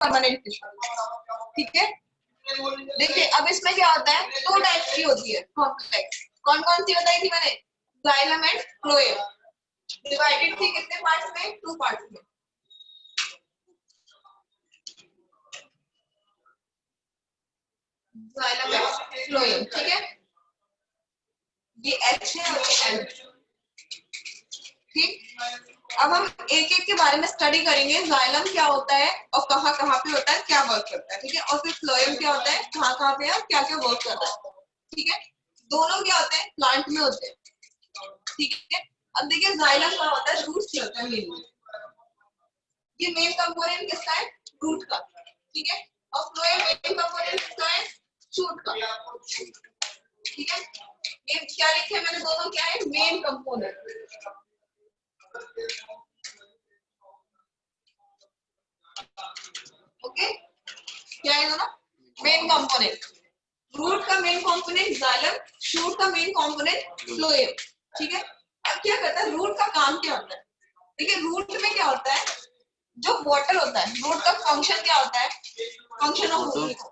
Permanent tissue, ठीक है। देखिए अब इसमें क्या होता है, दो टाइप की होती है कॉम्प्लेक्स। कौन कौन सी बताई थी मैंने, जाइलम एंड फ्लोएम। डिवाइडेड थी कितने पार्ट्स में, 2 पार्ट्स में। जाइलम एंड फ्लोएम, ठीक है। ये H है और ये L, ठीक। अब हम एक एक के बारे में स्टडी करेंगे, जाइलम क्या होता है और कहाँ कहाँ पे होता है, क्या वर्क करता है, ठीक है। और फिर फ्लोएम क्या होता है, कहाँ कहाँ पे और क्या क्या वर्क करता है, ठीक है। दोनों क्या होते हैं, प्लांट में होते हैं, ठीक है। अब देखिए जाइलम क्या होता है, रूट से होता है मेनली। ये मेन कंपोनेंट किसका है, रूट का, ठीक है। और फ्लोएम मेन कंपोनेंट किसका है, शूट का, ठीक है। ये क्या लिखे मैंने, दोनों क्या है, मेन कंपोनेंट, ओके। क्या है दोनों, मेन कंपोनेंट। रूट का मेन कंपोनेंट जाइलम, शूट का मेन कंपोनेंट फ्लोएम, ठीक है। अब क्या करता है, रूट का काम क्या होता है, देखिए रूट में क्या होता है, जो वाटर होता है, रूट का फंक्शन क्या होता है, function of root.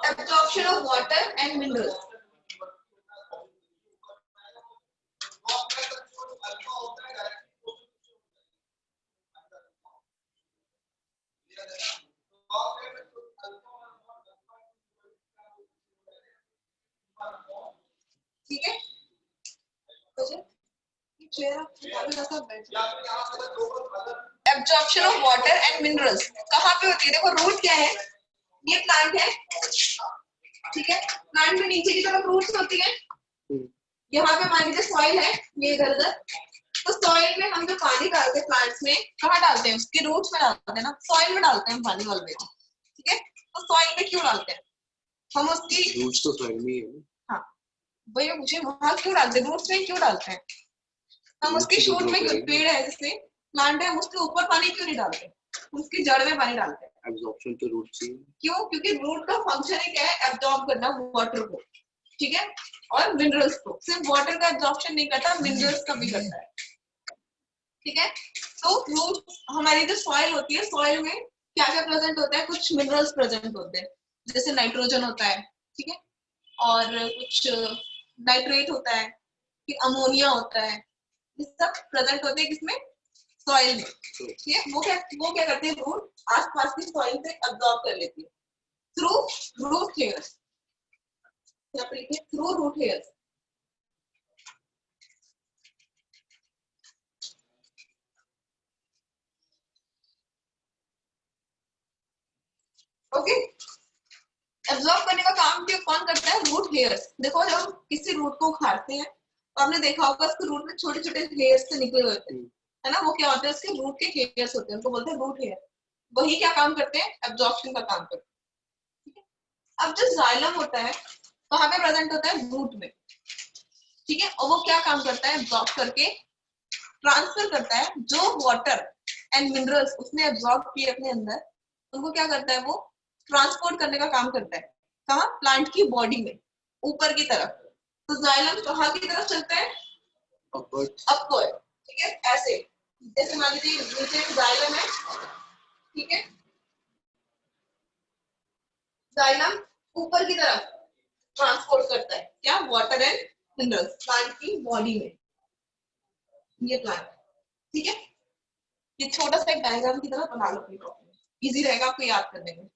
Absorption of water and minerals, ठीक है। Absorption of water and minerals कहाँ पे होती है, देखो रूट क्या है, ये प्लांट है, ठीक है। प्लांट में नीचे की तरफ रूट्स होती है, यहाँ पे मान लीजिए सॉइल है, ये इधर उधर। तो सॉइल में हम जो पानी डालते हैं प्लांट्स में, कहाँ डालते हैं, उसके रूट्स में डालते हैं ना, सॉइल में डालते हैं पानी ऑलवेज, ठीक है। तो सॉइल में क्यों डालते हैं हम, उसकी रूट्स तो सॉइल में ही है। हाँ वही मुझे, वहां क्यों डालते हैं, रूट्स में क्यों डालते हैं हम, उसकी शूट में क्यों, पेड़ है जैसे प्लांट है, उसके ऊपर पानी क्यों नहीं डालते, उसकी जड़ में पानी डालते हैं। एब्जॉर्प्शन तो रूट से, क्यों, क्योंकि रूट का फंक्शन है क्या है, एब्जॉर्ब करना वाटर को, ठीक है, और मिनरल्स को। सिर्फ वाटर का एब्जॉर्प्शन नहीं करता, मिनरल्स का भी करता है, ठीक है। तो रूट, हमारी जो सॉइल होती है, सॉइल में क्या क्या प्रेजेंट होता है, कुछ मिनरल्स प्रेजेंट होते हैं, जैसे नाइट्रोजन होता है, ठीक है, और कुछ नाइट्रेट होता है, फिर अमोनिया होता है, ये सब प्रेजेंट होते हैं किसमें, सॉइल में, ठीक है। वो क्या करते हैं, रूट आसपास की सॉइल से अब्सॉर्ब कर लेती है through root hairs, through root hairs. Okay, absorb करने का काम कौन करता है, रूट हेयर्स। देखो जब हम किसी रूट को उखाड़ते हैं तो आपने देखा होगा उसके रूट में छोटे छोटे हेयर्स से निकले हुए होते हैं, है ना, वो क्या होते हैं, उसके रूट के हेयर्स होते हैं, उनको बोलते हैं रूट हेयर। वही क्या काम करते हैं, एब्जॉर्प्शन का काम करते हैं, ठीक है। अब जो जाइलम होता है कहाँ पे प्रेजेंट होता है, रूट में, ठीक है। और वो क्या काम करता है, एब्जॉर्ब करके ट्रांसफर करता है, जो वाटर एंड मिनरल्स उसने एब्जॉर्ब किए अपने अंदर, उनको क्या करता है, वो ट्रांसपोर्ट करने का काम करता है, कहाँ, प्लांट की बॉडी में, ऊपर की तरफ। तो जाइलम कहाँ की तरफ चलता है, अपवर्ड, ठीक है, ऐसे। जैसे मान लीजिए नीचे जाइलम है, ठीक है, जाइलम ऊपर की तरफ ट्रांसपोर्ट करता है क्या, वाटर एंड मिनरल्स प्लांट की बॉडी में, ये प्लांट, ठीक है। ये छोटा सा एक डायग्राम की तरह बना लो अपनी कॉपी में, इजी रहेगा आपको याद करने में,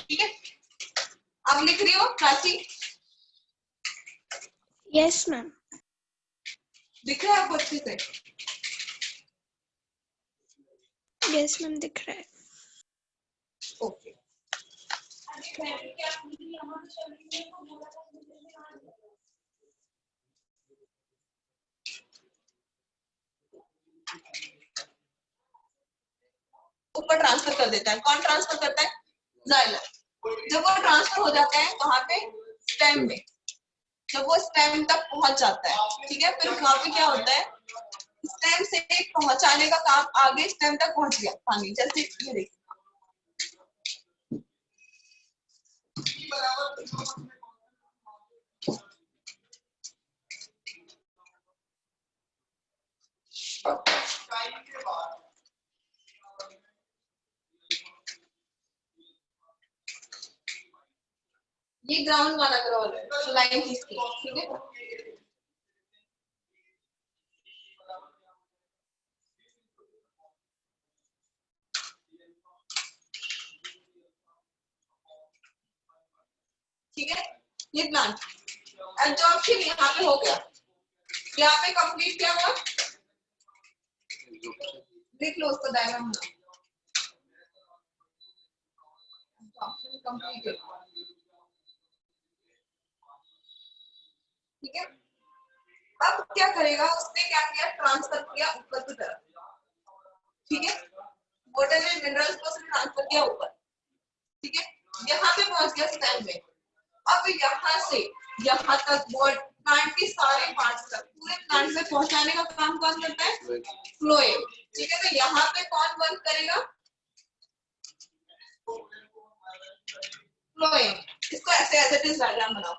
ठीक है। आप लिख रही हो प्राची? Yes ma'am. दिख रहा है आपको अच्छे से? यस मैम दिख रहा है। ओके, ऊपर ट्रांसफर कर देता है, कौन ट्रांसफर करता है, जाइलम। जब वो ट्रांसफर हो जाता है कहाँ पे, स्टेम में, जब वो स्टेम तक पहुंच जाता है, ठीक है, फिर वहां पे क्या होता है, स्टेम से पहुंचाने का काम, आगे स्टेम तक पहुंच गया पानी, जैसे ये देखिए ये ग्राउंड वाला क्रॉल है, तो लाइन खींचती है, ठीक है। ठीक है, ये प्लांट एब्जॉर्प्शन यहाँ पे हो गया, यहाँ पे कंप्लीट क्या हुआ, देख लो उसका डायग्राम ना, एब्जॉर्प्शन कंप्लीटेड। ठीक है, अब क्या करेगा, उसने क्या किया, ट्रांसफर किया ऊपर की तरफ। ठीक है, वाटर एंड मिनरल्स को उसने ट्रांसफर किया ऊपर। ठीक है, यहाँ पे पहुंच गया स्टेम में। अब यहाँ से यहाँ तक प्लांट के सारे पार्ट्स तक, पूरे प्लांट में पहुंचाने का काम कौन करता है, फ्लोएम। ठीक है, तो यहाँ पे कौन वर्क करेगा, फ्लोएम। इसको ऐसे एज इट इज डायग्राम बनाओ।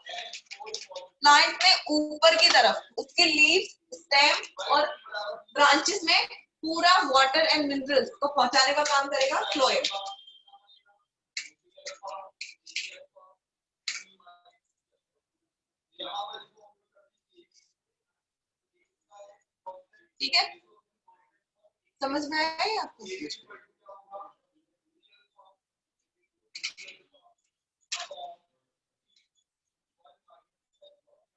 प्लांट में ऊपर की तरफ उसके लीव्स, स्टेम और ब्रांचेस में पूरा वाटर एंड मिनरल्स को पहुंचाने का काम करेगा फ्लोएम। ठीक है, समझ में आया है आपको?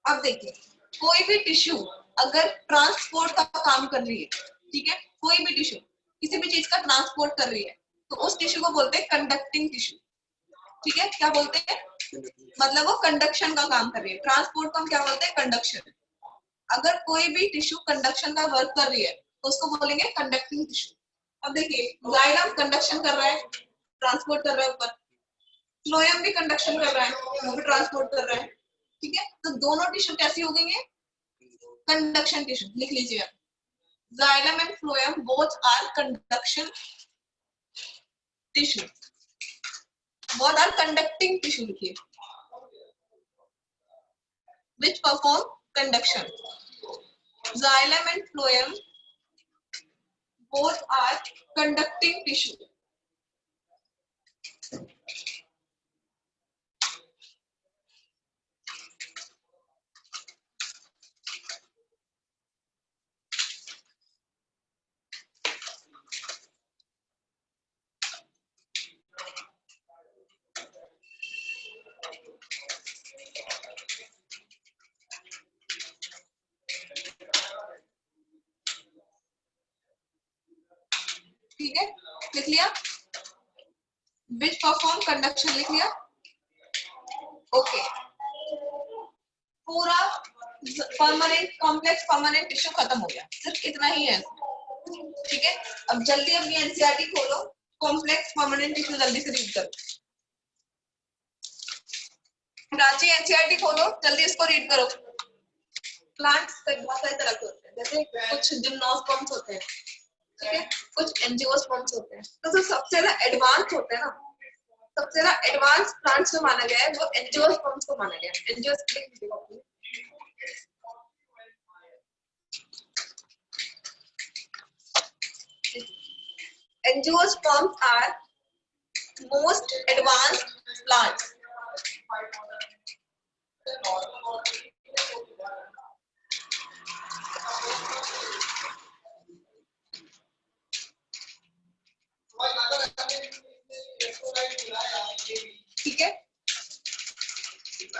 अब देखिए, कोई भी टिश्यू अगर ट्रांसपोर्ट का काम कर रही है, ठीक है, कोई भी टिश्यू किसी भी चीज का ट्रांसपोर्ट कर रही है, तो उस टिश्यू को बोलते हैं कंडक्टिंग टिश्यू। ठीक है, क्या बोलते हैं, मतलब वो कंडक्शन का काम कर रही है। ट्रांसपोर्ट को हम क्या बोलते हैं, कंडक्शन। अगर कोई भी टिश्यू कंडक्शन का वर्क कर रही है तो उसको बोलेंगे कंडक्टिंग टिश्यू। अब देखिए, जाइलम कंडक्शन कर रहा है, ट्रांसपोर्ट कर रहा है ऊपर, फ्लोएम भी कंडक्शन कर रहा है, वो भी ट्रांसपोर्ट कर रहा है। ठीक है, तो दोनों टिश्यू कैसी हो गई है, कंडक्शन टिश्यू। लिख लीजिए आप, xylem and phloem both are conduction tissue, both are conducting tissue. लिखिए, which perform conduction. Xylem and phloem both are conducting tissue. ठीक है, लिख लिया, which perform conduction लिख लिया। ओके, पूरा परमानेंट कॉम्प्लेक्स परमानेंट टिश्यू खत्म हो गया, सिर्फ इतना ही है। ठीक है, अब जल्दी अपनी एनसीईआरटी खोलो, कॉम्प्लेक्स परमानेंट टिश्यू जल्दी से रीड करो। प्राची एनसीईआरटी खोलो, जल्दी इसको रीड करो। प्लांट्स पे बहुत सारे तरह के होते हैं, जैसे कुछ जिम्नोस्पर्म्स होते हैं, ठीक है, कुछ एंजियोस्पर्म्स होते हैं। तो जो सबसे ज्यादा एडवांस होते हैं ना, सबसे ज्यादा एडवांस प्लांट्स में माना गया है वो एंजियोस्पर्म्स को माना गया है। Angiosperms Angiosperms are most advanced plants. ठीक है,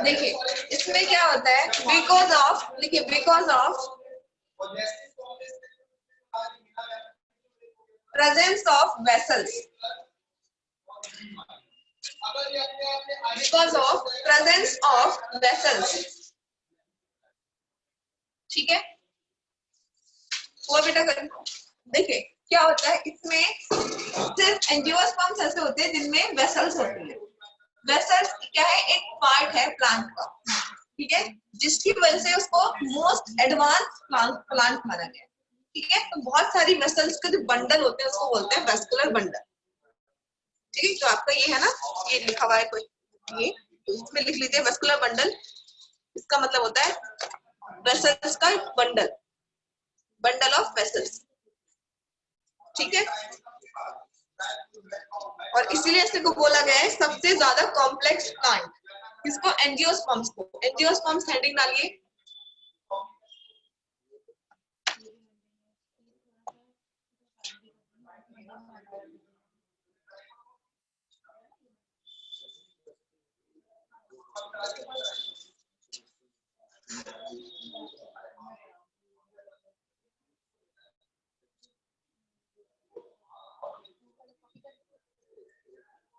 देखिए इसमें क्या होता है, बिकॉज ऑफ, देखिए because of presence of vessels, because of presence of vessels। ठीक है, वो बेटा कर, देखिए क्या होता है इसमें, सिर्फ एंजियोस्पर्म्स ऐसे होते हैं जिनमें वेसल्स होती है। वेसल्स क्या है, एक पार्ट है प्लांट का, ठीक है, जिसकी वजह से उसको मोस्ट एडवांस प्लांट माना गया। ठीक है, तो बहुत सारी वेसल्स के जो बंडल होते हैं उसको बोलते हैं वेस्कुलर बंडल। ठीक है, तो आपका ये है ना, ये लिखा हुआ है कोई, ये तो इसमें लिख लीजिए वेस्कुलर बंडल, इसका मतलब होता है वेसल्स का बंडल, बंडल ऑफ वेसल्स, ठीक है। और इसीलिए इसको बोला गया है सबसे ज्यादा कॉम्प्लेक्स प्लांट, इसको एंजियोस्पर्म्स को, एंजियोस्पर्म्स हेडिंग डालिए।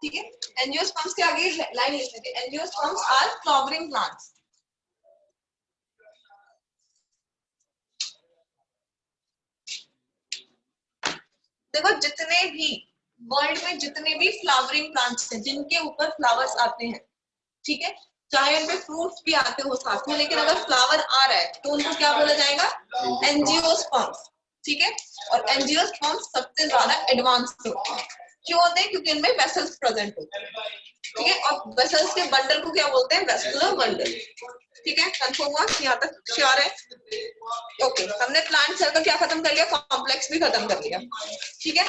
ठीक है, एंजियोस्पर्म्स के आगे लाइन लिख लीजिए, एंजियोस्पर्म्स आर फ्लावरिंग प्लांट्स। देखो जितने भी वर्ल्ड में जितने भी फ्लावरिंग प्लांट्स हैं जिनके ऊपर फ्लावर्स आते हैं, ठीक है, चाहे उनपे फ्रूट्स भी आते हो साथ में, लेकिन अगर फ्लावर आ रहा है तो उनको क्या बोला जाएगा, एंजियोस्पर्म्स, ठीक है। और एंजियोस्पर्म्स सबसे ज्यादा एडवांस होते हैं, क्यों होते हैं, क्योंकि इनमें वेसल्स प्रेजेंट होते हैं, ठीक है। और वेसल्स के बंडल को क्या बोलते हैं, वेस्कुलर बंडल, ठीक है। कंफर्म हुआ, यहाँ तक श्योर है? ओके, हमने प्लांट सेल का क्या खत्म कर लिया, कॉम्प्लेक्स भी खत्म कर लिया, ठीक है।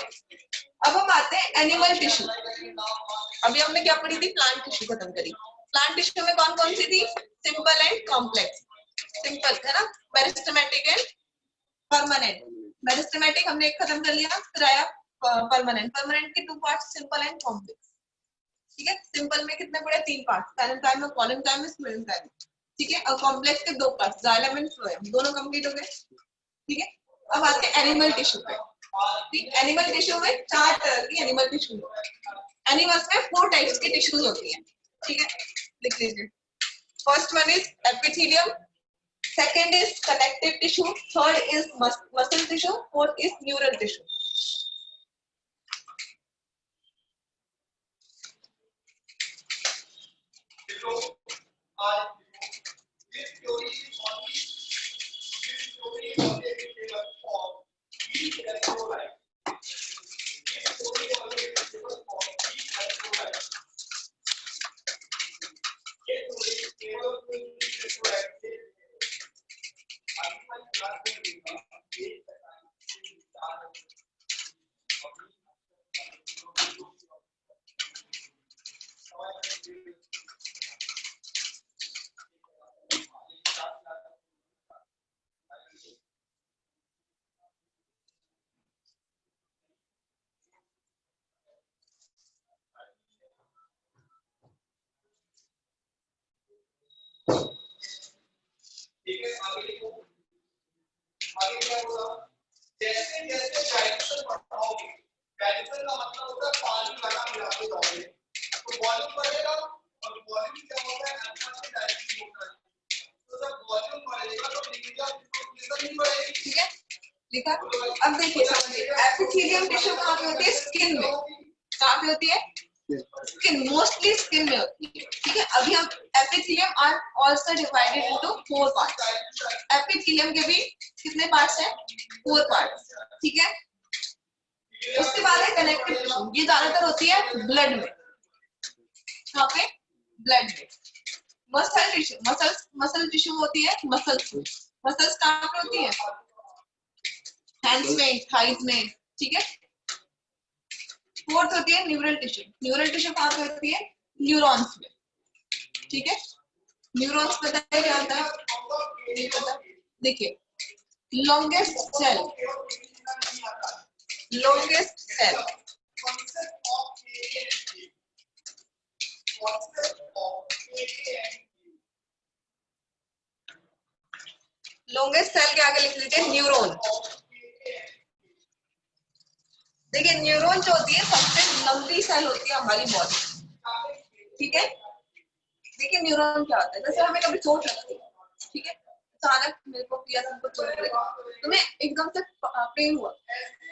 अब हम आते हैं एनिमल टिश्यू। अभी हमने क्या पढ़ी थी, प्लांट टिश्यू खत्म करी। प्लांट टिश्यू में कौन कौन सी थी, सिंपल एंड कॉम्प्लेक्स। सिंपल है ना, मेरिस्टेमेटिक एंड परमानेंट। मेरिस्टेमेटिक हमने एक खत्म कर लिया, फिर आया परमानेंट। परमानेंट के दो पार्ट, सिंपल एंड कॉम्प्लेक्स, ठीक है। सिंपल में कितने पड़े, तीन पार्ट, पैरेन्काइम, कोलेन्काइम, स्क्लेरेन्काइम, ठीक है। और कॉम्प्लेक्स के दो पार्ट, जाइलम एंड फ्लोएम, दोनों कंप्लीट हो गए, ठीक है। अब आते हैं एनिमल टिश्यू पे। ठीक, एनिमल टिश्यू में चार तरह की एनिमल टिश्यू, एनिमल्स में 4 टाइप्स की टिश्यूज होती हैं, ठीक है, लिख लीजिए। First one is epithelium, second is connective tissue, third is muscle tissue, fourth is neural tissue. अब देखिए समझिए, एपिथेलियम टिश्यू कहाँ पे होती है, स्किन में। कहाँ पे होती है, स्किन, मोस्टली स्किन में होती है, ठीक है। अभी हम epithelium are also divided into 4 parts. Epithelium के भी कितने पार्ट्स हैं, 4 पार्ट्स, ठीक है। उसके बाद है कनेक्टिव टिश्यू, ये ज्यादातर होती है ब्लड में। कहाँ पे, ब्लड में। मसल टिश्यू, मसल टिश्यू होती है मसल्स, मसल्स कहाँ पे होती है, हैंड्स में, थाइज में, ठीक है। फोर्थ होती है न्यूरल टिश्यू, न्यूरल टिश्यू कहाँ पे होती है, न्यूरॉन्स में, ठीक है। न्यूरॉन्स पता है क्या होता है, नहीं पता, देखिए longest cell, longest cell, longest cell के आगे लिख लीजिए न्यूरॉन। देखिए न्यूरॉन जो होती है सबसे लंबी सेल होती है हमारी बॉडी, ठीक है। देखिए न्यूरॉन क्या होता है, जैसे हमें कभी चोट लगती है, ठीक है, अचानक मेरे को किया तुमको चोट लगी, तुम्हें एकदम से पेन हुआ,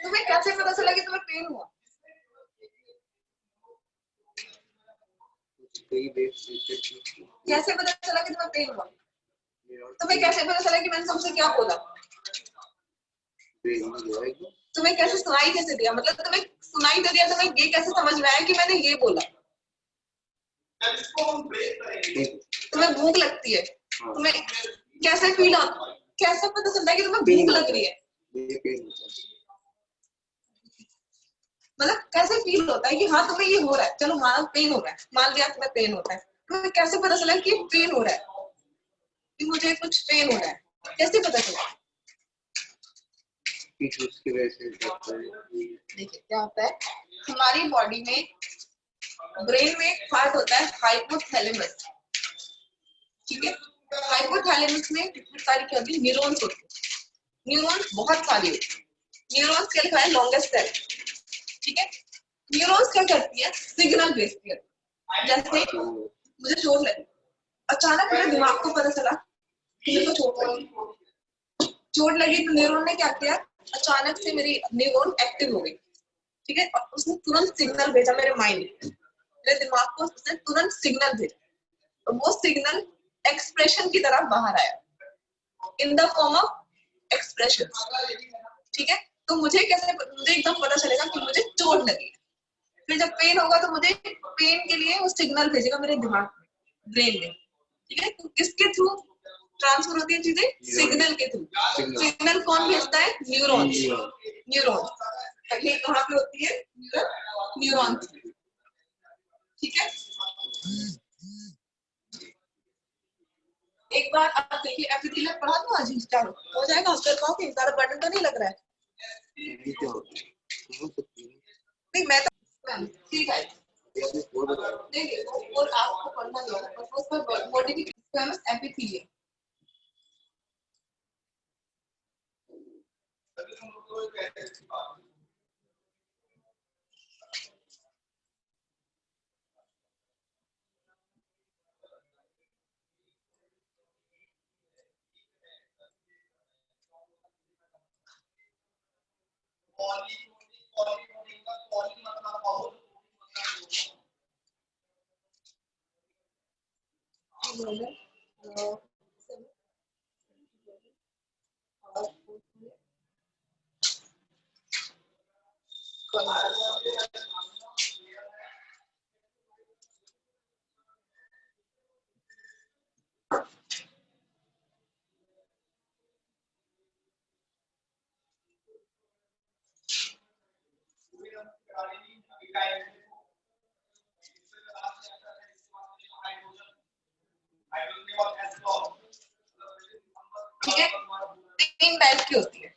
तुम्हें कैसे पता चला कि तुम्हें पेन हुआ, कैसे पता चला कि तुम्हें पेन हुआ, तुम्हें कैसे पता चला कि मैंने तुमसे क्या बोला, तुम्हें कैसे सुनाई कैसे दिया, मतलब तुम्हें सुनाई दे दिया, तुम्हें ये कैसे समझ में आया कि मैंने ये बोला, तुम्हें भूख लगती है, तुम्हें कैसे फील होता है, कैसे पता चलता है कि तुम्हें भूख लग रही है? मतलब कैसे फील होता है कि हाँ तुम्हें ये हो रहा है, चलो मान पेन हो रहा है, मान लिया तुम्हें पेन होता है, तुम्हें कैसे पता चला कि पेन हो रहा है, कि मुझे कुछ पेन हो रहा है, कैसे पता चला? देखिए क्या होता है हमारी बॉडी में, ब्रेन में एक पार्ट होता है हाइपोथैलेमस, ठीक है। हाइपोथैलेमस में कितनी सारी क्या होती है, न्यूरॉन्स होती है, न्यूरॉन्स बहुत सारी होती है। न्यूरॉन्स क्या लिखा है, लॉन्गेस्ट सेल, ठीक है। न्यूरॉन्स क्या करती है, सिग्नल भेजती है। जैसे मुझे चोट लगी, अचानक मेरे दिमाग को पता चला कि मेरे को चोट लगी, चोट लगी तो न्यूरॉन ने क्या किया, अचानक से मेरी न्यूरॉन एक्टिव हो गई, ठीक है, और उसने तुरंत सिग्नल भेजा मेरे माइंड, मेरे दिमाग को उसने तुरंत सिग्नल भेजा, और वो सिग्नल एक्सप्रेशन की तरह बाहर आया, in the form of expression, ठीक है। तो मुझे एकदम पता चलेगा कि मुझे चोट लगी, फिर जब पेन होगा तो मुझे पेन के लिए वो सिग्नल भेजेगा मेरे दिमाग में, ब्रेन में, ठीक है। तो किसके थ्रू ट्रांसफर होती है चीजें, सिग्नल के थ्रू। सिग्नल कौन भेजता है, न्यूरॉन्स, न्यूरॉन्स। ये कहाँ पे होती है, न्यूरॉन्स, ठीक है। एक बार आप देखिए एपिथेलियम पढ़ा दो आज चालू हो जाएगा, आप कर पाओगे, ज्यादा बर्डन तो नहीं लग रहा है? नहीं मैं तो ठीक है, देखिए वो आपको पढ़ना ही होगा, बस उस पर मॉडिफिकेशन एपिथेलियम। ठीक है, तीन टाइप की होती है,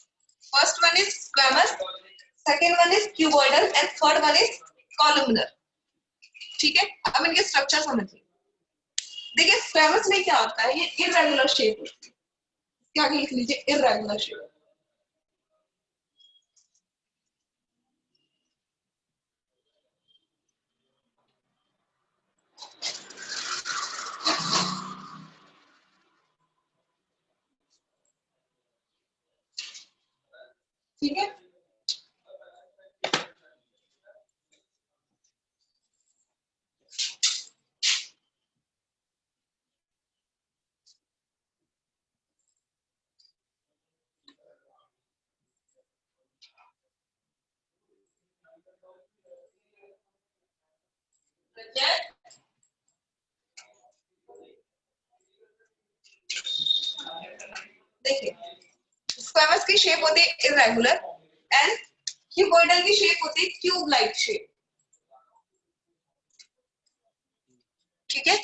first one is squamous, second one is cuboidal and third one is columnar, ठीक है। अब इनके स्ट्रक्चर समझिए, देखिए स्क्वैमस में क्या होता है, ये इररेगुलर शेप होती है, क्या लिख लीजिए, इररेगुलर शेप, ठीक है। देखिए स्क्वैमस की शेप होती है इररेगुलर एंड क्यूबॉइडल की शेप होती है क्यूब लाइक शेप, ठीक है।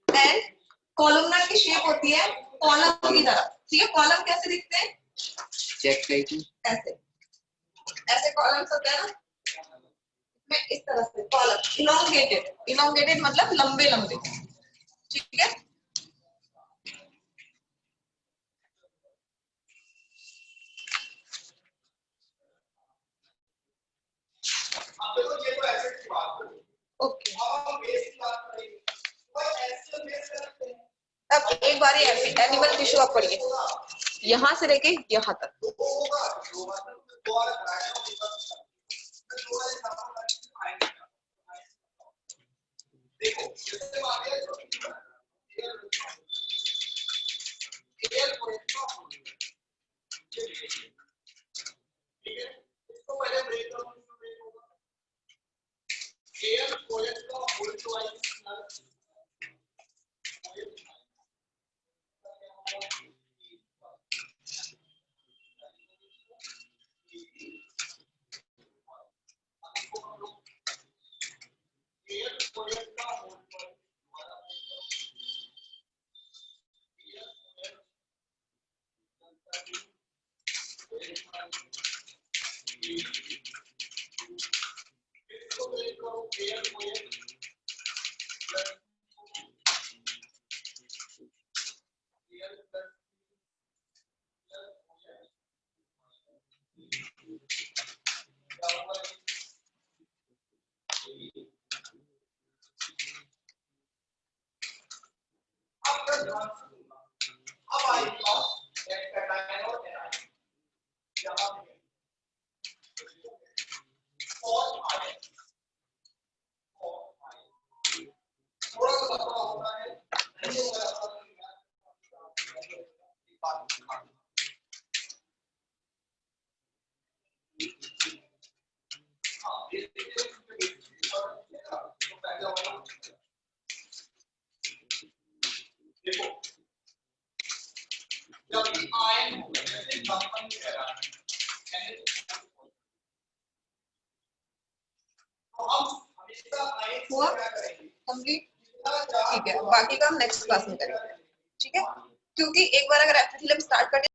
एंड कॉलमनर की शेप होती है कॉलम की तरह, ठीक है। कॉलम कैसे दिखते हैं, चेक टाइप ऐसे, ऐसे कॉलम्स होते हैं ना, मैं इस तरह से कॉलम, इलोंगेटेड, इलोंगेटेड मतलब लंबे लंबे, ठीक है। ओके अब एक बार एनिमल टिश्यू आप पढ़िए, यहाँ से लेके यहाँ तक, हुआ कंप्लीट? ठीक है, बाकी का हम नेक्स्ट क्लास में करेंगे, ठीक है? क्योंकि एक बार अगर एप्टिट्यूड हम स्टार्ट कर